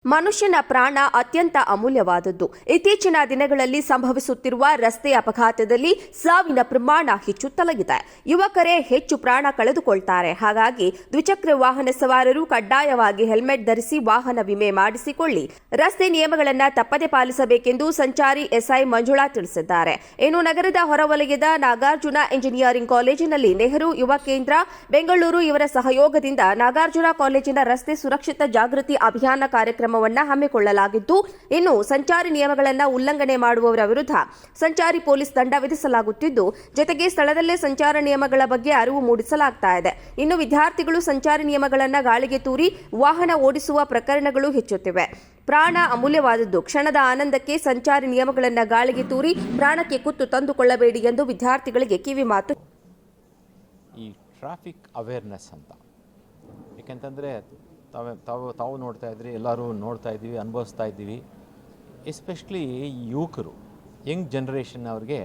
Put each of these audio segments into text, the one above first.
ಮನುಷ್ಯನ ಪ್ರಾಣ ಅತ್ಯಂತ ಅಮೂಲ್ಯವಾದದ್ದು. ಇತ್ತೀಚಿನ ದಿನಗಳಲ್ಲಿ ಸಂಭವಿಸುತ್ತಿರುವ ರಸ್ತೆ ಅಪಘಾತದಲ್ಲಿ ಸಾವಿನ ಪ್ರಮಾಣ ಹೆಚ್ಚುತ್ತಲಗಿದೆ. ಯುವಕರೇ ಹೆಚ್ಚು ಪ್ರಾಣ ಕಳೆದುಕೊಳ್ತಾರೆ. ಹಾಗಾಗಿ ದ್ವಿಚಕ್ರ ವಾಹನ ಸವಾರರು ಕಡ್ಡಾಯವಾಗಿ ಹೆಲ್ಮೆಟ್ ಧರಿಸಿ ವಾಹನ ವಿಮೆ ಮಾಡಿಸಿಕೊಳ್ಳಿ. ರಸ್ತೆ ನಿಯಮಗಳನ್ನು ತಪ್ಪದೆ ಪಾಲಿಸಬೇಕೆಂದು ಸಂಚಾರಿ ಎಸ್ಐ ಮಂಜುಳಾ ತಿಳಿಸಿದ್ದಾರೆ. ಇನ್ನು ನಗರದ ಹೊರವಲಯದ ನಾಗಾರ್ಜುನ ಇಂಜಿನಿಯರಿಂಗ್ ಕಾಲೇಜಿನಲ್ಲಿ ನೆಹರು ಯುವ ಕೇಂದ್ರ, ಬೆಂಗಳೂರು ಇವರ ಸಹಯೋಗದಿಂದ ನಾಗಾರ್ಜುನ ಕಾಲೇಜಿನ ರಸ್ತೆ ಸುರಕ್ಷಿತ ಜಾಗೃತಿ ಅಭಿಯಾನ ಕಾರ್ಯಕ್ರಮ ಹಮ್ಮಿಕೊಳ್ಳಲಾಗಿದ್ದು, ಇನ್ನು ಸಂಚಾರಿ ನಿಯಮಗಳನ್ನು ಉಲ್ಲಂಘನೆ ಮಾಡುವವರ ವಿರುದ್ಧ ಸಂಚಾರಿ ಪೊಲೀಸ್ ದಂಡ ವಿಧಿಸಲಾಗುತ್ತಿದ್ದು, ಜೊತೆಗೆ ಸ್ಥಳದಲ್ಲೇ ಸಂಚಾರ ನಿಯಮಗಳ ಬಗ್ಗೆ ಅರಿವು ಮೂಡಿಸಲಾಗ್ತಾ ಇದೆ. ಇನ್ನು ವಿದ್ಯಾರ್ಥಿಗಳು ಸಂಚಾರಿ ನಿಯಮಗಳನ್ನು ಗಾಳಿಗೆ ತೂರಿ ವಾಹನ ಓಡಿಸುವ ಪ್ರಕರಣಗಳು ಹೆಚ್ಚುತ್ತಿವೆ. ಪ್ರಾಣ ಅಮೂಲ್ಯವಾದದ್ದು. ಕ್ಷಣದ ಆನಂದಕ್ಕೆ ಸಂಚಾರಿ ನಿಯಮಗಳನ್ನು ಗಾಳಿಗೆ ತೂರಿ ಪ್ರಾಣಕ್ಕೆ ಕುತ್ತು ತಂದುಕೊಳ್ಳಬೇಡಿ ಎಂದು ವಿದ್ಯಾರ್ಥಿಗಳಿಗೆ ಕಿವಿಮಾತು. ಈ ಟ್ರಾಫಿಕ್ ಅವೇರ್ನೆಸ್ ಅಂತ ಯಾಕೆಂತಂದರೆ ತಾವು ನೋಡ್ತಾ ಇದ್ರಿ, ಎಲ್ಲರೂ ನೋಡ್ತಾ ಇದ್ದೀವಿ, ಅನುಭವಿಸ್ತಾ ಇದ್ದೀವಿ. ಎಸ್ಪೆಷಲಿ ಯುವಕರು, ಯಂಗ್ ಜನ್ರೇಷನ್ ಅವ್ರಿಗೆ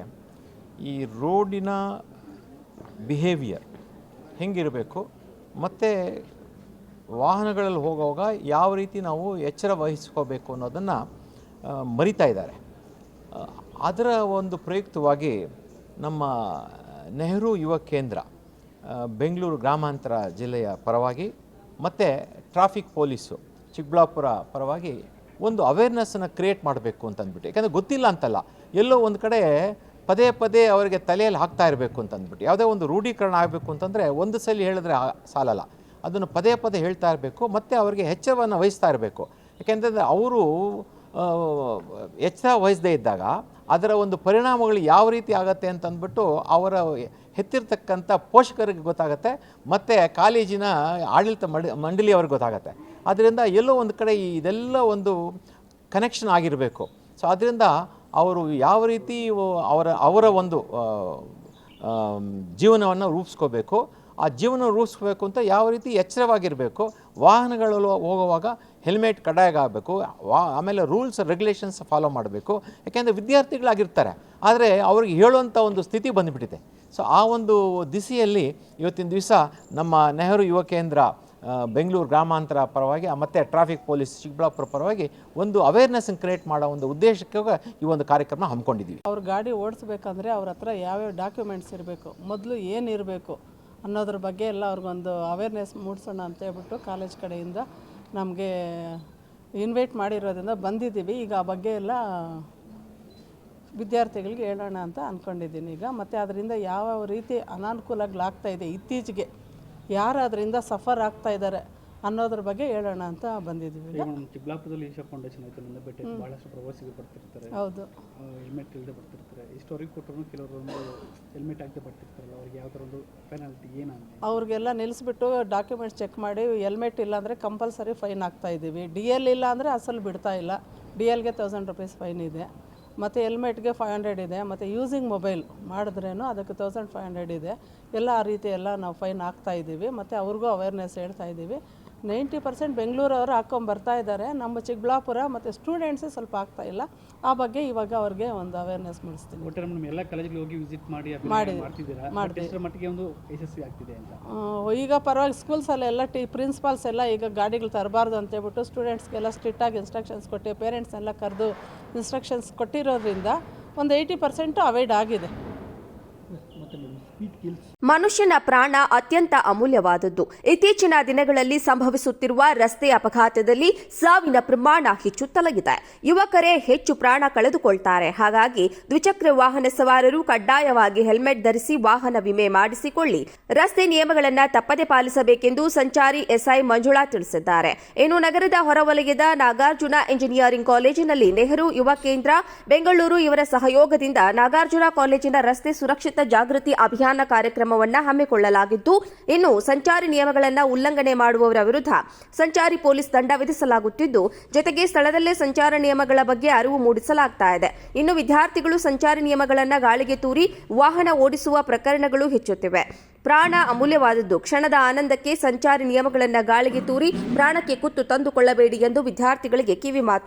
ಈ ರೋಡಿನ ಬಿಹೇವಿಯರ್ ಹೆಂಗಿರಬೇಕು ಮತ್ತು ವಾಹನಗಳಲ್ಲಿ ಹೋಗುವಾಗ ಯಾವ ರೀತಿ ನಾವು ಎಚ್ಚರ ವಹಿಸ್ಕೋಬೇಕು ಅನ್ನೋದನ್ನು ಮರಿತಾ ಇದ್ದಾರೆ. ಅದರ ಒಂದು ಪ್ರಯುಕ್ತವಾಗಿ ನಮ್ಮ ನೆಹರು ಯುವ ಕೇಂದ್ರ ಬೆಂಗಳೂರು ಗ್ರಾಮಾಂತರ ಜಿಲ್ಲೆಯ ಪರವಾಗಿ ಮತ್ತು ಟ್ರಾಫಿಕ್ ಪೊಲೀಸು ಚಿಕ್ಕಬಳ್ಳಾಪುರ ಪರವಾಗಿ ಒಂದು ಅವೇರ್ನೆಸ್ಸನ್ನು ಕ್ರಿಯೇಟ್ ಮಾಡಬೇಕು ಅಂತಂದ್ಬಿಟ್ಟು. ಯಾಕಂದರೆ ಗೊತ್ತಿಲ್ಲ ಅಂತಲ್ಲ, ಎಲ್ಲೋ ಒಂದು ಕಡೆ ಪದೇ ಪದೇ ಅವರಿಗೆ ತಲೆಯಲ್ಲಿ ಹಾಕ್ತಾ ಇರಬೇಕು ಅಂತಂದ್ಬಿಟ್ಟು. ಯಾವುದೇ ಒಂದು ರೂಢೀಕರಣ ಆಗಬೇಕು ಅಂತಂದರೆ ಒಂದು ಸಲ ಹೇಳಿದ್ರೆ ಸಾಲಲ್ಲ, ಅದನ್ನು ಪದೇ ಪದೇ ಹೇಳ್ತಾ ಇರಬೇಕು ಮತ್ತು ಅವರಿಗೆ ಎಚ್ಚರವನ್ನು ವಹಿಸ್ತಾ ಇರಬೇಕು. ಯಾಕೆಂತಂದರೆ ಅವರು ಎಚ್ಚರ ವಹಿಸದೇ ಇದ್ದಾಗ ಅದರ ಒಂದು ಪರಿಣಾಮಗಳು ಯಾವ ರೀತಿ ಆಗುತ್ತೆ ಅಂತಂದ್ಬಿಟ್ಟು ಅವರ ಹೆತ್ತಿರ್ತಕ್ಕಂಥ ಪೋಷಕರಿಗೆ ಗೊತ್ತಾಗುತ್ತೆ ಮತ್ತು ಕಾಲೇಜಿನ ಆಡಳಿತ ಮಂಡಳಿಯವ್ರಿಗೆ ಗೊತ್ತಾಗುತ್ತೆ. ಆದ್ದರಿಂದ ಎಲ್ಲೋ ಒಂದು ಕಡೆ ಇದೆಲ್ಲ ಒಂದು ಕನೆಕ್ಷನ್ ಆಗಿರಬೇಕು. ಸೊ ಅದರಿಂದ ಅವರು ಯಾವ ರೀತಿ ಅವರ ಒಂದು ಜೀವನವನ್ನು ರೂಪಿಸ್ಕೋಬೇಕು, ಆ ಜೀವನ ರೂಪಿಸ್ಕೋಬೇಕು ಅಂತ ಯಾವ ರೀತಿ ಎಚ್ಚರವಾಗಿರಬೇಕು. ವಾಹನಗಳು ಹೋಗುವಾಗ ಹೆಲ್ಮೆಟ್ ಕಡ್ಡಾಯವಾಗಬೇಕು. ಆಮೇಲೆ ರೂಲ್ಸ್ ರೆಗ್ಯುಲೇಷನ್ಸ್ ಫಾಲೋ ಮಾಡಬೇಕು. ಯಾಕೆಂದರೆ ವಿದ್ಯಾರ್ಥಿಗಳಾಗಿರ್ತಾರೆ, ಆದರೆ ಅವ್ರಿಗೆ ಹೇಳುವಂಥ ಒಂದು ಸ್ಥಿತಿ ಬಂದುಬಿಟ್ಟಿದೆ. ಸೊ ಆ ಒಂದು ದಿಸೆಯಲ್ಲಿ ಇವತ್ತಿನ ದಿವಸ ನಮ್ಮ ನೆಹರು ಯುವ ಕೇಂದ್ರ ಬೆಂಗಳೂರು ಗ್ರಾಮಾಂತರ ಪರವಾಗಿ ಮತ್ತು ಟ್ರಾಫಿಕ್ ಪೊಲೀಸ್ ಚಿಕ್ಕಬಳ್ಳಾಪುರ ಪರವಾಗಿ ಒಂದು ಅವೇರ್ನೆಸ್ಸನ್ನು ಕ್ರಿಯೇಟ್ ಮಾಡೋ ಒಂದು ಉದ್ದೇಶಕ್ಕೆ ಈ ಒಂದು ಕಾರ್ಯಕ್ರಮ ಹಮ್ಮಿಕೊಂಡಿದ್ದೀವಿ. ಅವ್ರು ಗಾಡಿ ಓಡಿಸ್ಬೇಕಂದ್ರೆ ಅವ್ರ ಹತ್ರ ಯಾವ್ಯಾವ ಡಾಕ್ಯುಮೆಂಟ್ಸ್ ಇರಬೇಕು, ಮೊದಲು ಏನಿರಬೇಕು ಅನ್ನೋದ್ರ ಬಗ್ಗೆ ಎಲ್ಲ ಅವ್ರಿಗೊಂದು ಅವೇರ್ನೆಸ್ ಮೂಡಿಸೋಣ ಅಂತ ಹೇಳ್ಬಿಟ್ಟು ಕಾಲೇಜ್ ಕಡೆಯಿಂದ ನಮಗೆ ಇನ್ವೈಟ್ ಮಾಡಿರೋದ್ರಿಂದ ಬಂದಿದ್ದೀವಿ. ಈಗ ಆ ಬಗ್ಗೆ ಎಲ್ಲ ವಿದ್ಯಾರ್ಥಿಗಳಿಗೆ ಹೇಳೋಣ ಅಂತ ಅಂದ್ಕೊಂಡಿದ್ದೀನಿ ಈಗ. ಮತ್ತು ಅದರಿಂದ ಯಾವ ರೀತಿ ಅನಾನುಕೂಲಗಳಾಗ್ತಾಯಿದೆ, ಇತ್ತೀಚೆಗೆ ಯಾರು ಅದರಿಂದ ಸಫರ್ ಆಗ್ತಾ ಇದ್ದಾರೆ ಅನ್ನೋದ್ರ ಬಗ್ಗೆ ಹೇಳೋಣ ಅಂತ ಬಂದಿದ್ದೀವಿ. ಚಿಕ್ಕಬಳ್ಳಾಪುರದಲ್ಲಿ ಈಶಾ ಫೌಂಡೇಶನ್ ಆಯಿತು, ನನ್ನ ಭೇಟಿ ಭಾಳಷ್ಟು ಪ್ರವಾಸಿಗರು ಬರ್ತಿರ್ತಾರೆ. ಹೌದು, ಹೆಲ್ಮೆಟ್ ಇಲ್ಲದೆ ಬರ್ತಿರ್ತಾರೆ. ಇಷ್ಟವರೆಗೆ ಕೊಟ್ಟರು ಕೆಲವರು ಹೆಲ್ಮೆಟ್ ಆಗದೆ ಬರ್ತಿರ್ತಾರಲ್ಲ, ಅವ್ರಿಗೆ ಯಾವ ಥರ ಒಂದು ಪೆನಾಲ್ಟಿ ಏನಂತ ಅವ್ರಿಗೆಲ್ಲ ನಿಲ್ಲಿಸ್ಬಿಟ್ಟು ಡಾಕ್ಯುಮೆಂಟ್ಸ್ ಚೆಕ್ ಮಾಡಿ ಹೆಲ್ಮೆಟ್ ಇಲ್ಲ ಅಂದರೆ ಕಂಪಲ್ಸರಿ ಫೈನ್ ಹಾಕ್ತಾಯಿದ್ದೀವಿ. ಡಿ ಎಲ್ ಇಲ್ಲ ಅಂದರೆ ಅಸಲು ಬಿಡ್ತಾ ಇಲ್ಲ. ಡಿ ಎಲ್ಗೆ 1000 ರೂಪೀಸ್ ಫೈನ್ ಇದೆ, ಮತ್ತು ಹೆಲ್ಮೆಟ್ಗೆ 500 ಇದೆ, ಮತ್ತು ಯೂಸಿಂಗ್ ಮೊಬೈಲ್ ಮಾಡಿದ್ರೇನು ಅದಕ್ಕೆ 1500 ಇದೆ. ಎಲ್ಲ ಆ ರೀತಿ ಎಲ್ಲ ನಾವು ಫೈನ್ ಹಾಕ್ತಾಯಿದ್ದೀವಿ. ಮತ್ತು ಅವ್ರಿಗೂ ಅವೇರ್ನೆಸ್ ಹೇಳ್ತಾಯಿದ್ದೀವಿ. 90% ಬೆಂಗಳೂರವರು ಹಾಕ್ಕೊಂಬರ್ತಾ ಇದ್ದಾರೆ. ನಮ್ಮ ಚಿಕ್ಕಬಳ್ಳಾಪುರ ಮತ್ತು ಸ್ಟೂಡೆಂಟ್ಸೇ ಸ್ವಲ್ಪ ಆಗ್ತಾಯಿಲ್ಲ. ಆ ಬಗ್ಗೆ ಇವಾಗ ಅವ್ರಿಗೆ ಒಂದು ಅವೇರ್ನೆಸ್ ಮೂಡಿಸ್ತೀನಿ. ಒಟ್ಟರೆ ನಮ್ಮ ಎಲ್ಲ ಕಾಲೇಜ್ಗೆ ಹೋಗಿ ವಿಸಿಟ್ ಮಾಡ್ತಿದ್ದೀರಾ, ಮಟ್ಟಿಗೆ ಒಂದು ಯಶಸ್ವಿ ಆಗ್ತಿದೆ ಅಂತ. ಈಗ ಪರವಾಗಿ ಸ್ಕೂಲ್ಸಲ್ಲೆಲ್ಲ ಪ್ರಿನ್ಸಿಪಾಲ್ಸ್ ಎಲ್ಲ ಈಗ ಗಾಡಿಗಳು ತರಬಾರ್ದು ಅಂತೇಳ್ಬಿಟ್ಟು ಸ್ಟೂಡೆಂಟ್ಸ್ಗೆಲ್ಲ ಸ್ಟ್ರಿಕ್ಟಾಗಿ ಇನ್ಸ್ಟ್ರಕ್ಷನ್ಸ್ ಕೊಟ್ಟು ಪೇರೆಂಟ್ಸ್ನೆಲ್ಲ ಕರೆದು ಇನ್ಸ್ಟ್ರಕ್ಷನ್ಸ್ ಕೊಟ್ಟಿರೋದ್ರಿಂದ ಒಂದು 80% ಅವಾಯ್ಡ್ ಆಗಿದೆ. ಮನುಷ್ಯನ ಪ್ರಾಣ ಅತ್ಯಂತ ಅಮೂಲ್ಯವಾದದ್ದು. ಇತ್ತೀಚಿನ ದಿನಗಳಲ್ಲಿ ಸಂಭವಿಸುತ್ತಿರುವ ರಸ್ತೆ ಅಪಘಾತದಲ್ಲಿ ಸಾವಿನ ಪ್ರಮಾಣ ಹೆಚ್ಚುತ್ತಲಗಿದೆ. ಯುವಕರೇ ಹೆಚ್ಚು ಪ್ರಾಣ ಕಳೆದುಕೊಳ್ತಾರೆ. ಹಾಗಾಗಿ ದ್ವಿಚಕ್ರ ವಾಹನ ಸವಾರರು ಕಡ್ಡಾಯವಾಗಿ ಹೆಲ್ಮೆಟ್ ಧರಿಸಿ ವಾಹನ ವಿಮೆ ಮಾಡಿಸಿಕೊಳ್ಳಿ. ರಸ್ತೆ ನಿಯಮಗಳನ್ನು ತಪ್ಪದೆ ಪಾಲಿಸಬೇಕೆಂದು ಸಂಚಾರಿ ಎಸ್ಐ ಮಂಜುಳಾ ತಿಳಿಸಿದ್ದಾರೆ. ಇನ್ನು ನಗರದ ಹೊರವಲಯದ ನಾಗಾರ್ಜುನ ಇಂಜಿನಿಯರಿಂಗ್ ಕಾಲೇಜಿನಲ್ಲಿ ನೆಹರು ಯುವ ಕೇಂದ್ರ, ಬೆಂಗಳೂರು ಇವರ ಸಹಯೋಗದಿಂದ ನಾಗಾರ್ಜುನ ಕಾಲೇಜಿನ ರಸ್ತೆ ಸುರಕ್ಷಿತ ಜಾಗೃತಿ ಅಭಿಯಾನ ಕಾರ್ಯಕ್ರಮವನ್ನು ಹಮ್ಮಿಕೊಳ್ಳಲಾಗಿದ್ದು, ಇನ್ನು ಸಂಚಾರಿ ನಿಯಮಗಳನ್ನು ಉಲ್ಲಂಘನೆ ಮಾಡುವವರ ವಿರುದ್ಧ ಸಂಚಾರಿ ಪೊಲೀಸ್ ದಂಡ ವಿಧಿಸಲಾಗುತ್ತಿದ್ದು, ಜೊತೆಗೆ ಸ್ಥಳದಲ್ಲೇ ಸಂಚಾರ ನಿಯಮಗಳ ಬಗ್ಗೆ ಅರಿವು ಮೂಡಿಸಲಾಗ್ತಾ ಇದೆ. ಇನ್ನು ವಿದ್ಯಾರ್ಥಿಗಳು ಸಂಚಾರಿ ನಿಯಮಗಳನ್ನು ಗಾಳಿಗೆ ತೂರಿ ವಾಹನ ಓಡಿಸುವ ಪ್ರಕರಣಗಳು ಹೆಚ್ಚುತ್ತಿವೆ. ಪ್ರಾಣ ಅಮೂಲ್ಯವಾದದ್ದು. ಕ್ಷಣದ ಆನಂದಕ್ಕೆ ಸಂಚಾರಿ ನಿಯಮಗಳನ್ನು ಗಾಳಿಗೆ ತೂರಿ ಪ್ರಾಣಕ್ಕೆ ಕುತ್ತು ತಂದುಕೊಳ್ಳಬೇಡಿ ಎಂದು ವಿದ್ಯಾರ್ಥಿಗಳಿಗೆ ಕಿವಿಮಾತು.